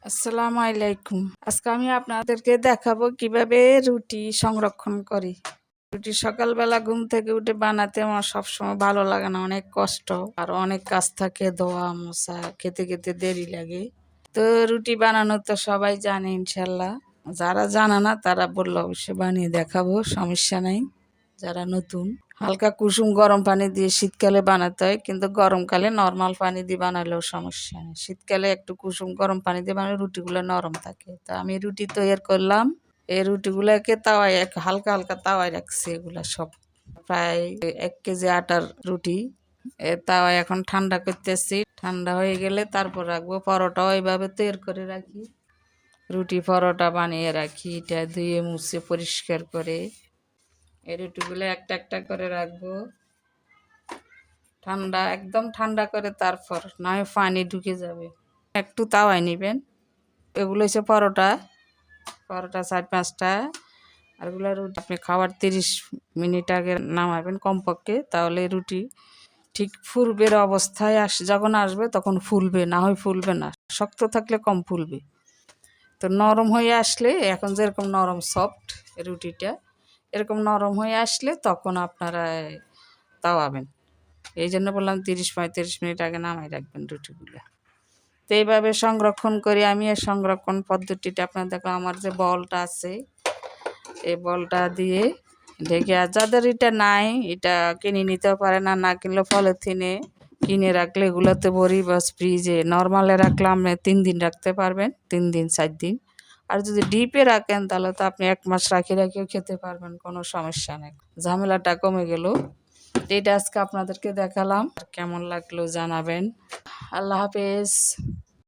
আসসালামু আলাইকুম। আজকে আমি আপনাদেরকে দেখাবো কিভাবে রুটি সংরক্ষণ করি। রুটি সকালবেলা ঘুম থেকে উঠে বানাতে আমার সবসময় ভালো লাগে না, অনেক কষ্ট আর অনেক কাজ থাকে, ধোয়া মোছা, খেতে খেতে দেরি লাগে। তো রুটি বানানো তো সবাই জানে ইনশাল্লাহ। যারা জানে না তারা বললে অবশ্যই বানিয়ে দেখাবো, সমস্যা নাই। যারা নতুন হালকা কুসুম গরম পানি দিয়ে শীতকালে বানাতে হয়, কিন্তু গরমকালে নর্মাল পানি দিয়ে বানালেও সমস্যা নেই। শীতকালে একটু কুসুম গরম পানি দিয়ে বানালে রুটিগুলো নরম থাকে। তো আমি রুটি তৈরি করলাম। এই রুটিগুলোকে তাওয়ায় হালকা হালকা তাওয়ায় রাখছি। এগুলা সব প্রায় 1 কেজি আটার রুটি। তাওয়ায় এখন ঠান্ডা করতেছি। ঠান্ডা হয়ে গেলে তারপর রাখবো। পরোটাও এইভাবে তৈরি করে রাখি, রুটি পরোটা বানিয়ে রাখি। এটা ধুয়ে মুছে পরিষ্কার করে এই রুটিগুলো একটা একটা করে রাখবো। ঠান্ডা একদম ঠান্ডা করে, তারপর নয় পানি ঢুকে যাবে। একটু তাওয়ায় নেবেন। এগুলো হচ্ছে পরোটা, পরোটা 4-5টা। আর এগুলো রুটি আপনি খাওয়ার 30 মিনিট আগে নামাবেন কমপক্ষে, তাহলে রুটি ঠিক ফুলবের অবস্থায় যখন আসবে তখন ফুলবে, না হয় ফুলবে না। শক্ত থাকলে কম ফুলবে। তো নরম হয়ে আসলে, এখন যেরকম নরম সফট রুটিটা, এরকম নরম হয়ে আসলে তখন আপনারা তাওয়াবেন। এই জন্য বললাম 30-35 মিনিট আগে নামাই রাখবেন রুটিগুলো। তো এইভাবে সংরক্ষণ করি আমি। এই সংরক্ষণ পদ্ধতিটা আপনার দেখো, আমার যে বলটা আছে এই বলটা দিয়ে ঢেকে, আর যাদের এটা নাই এটা কিনে নিতেও পারে না, না কিনলে পলিথিনে কিনে রাখলে এগুলোতে ভরি, বাস ফ্রিজে নর্মালে রাখলে আপনি 3 দিন রাখতে পারবেন, 3 দিন 4 দিন। আর যদি ডিপে রাখেন তাহলে তো আপনি 1 মাস রাখি রাখিও খেতে পারবেন, কোনো সমস্যা নেই, ঝামেলাটা কমে গেল। এটা আজকে আপনাদেরকে দেখালাম, কেমন লাগলো জানাবেন। আল্লাহ হাফেজ।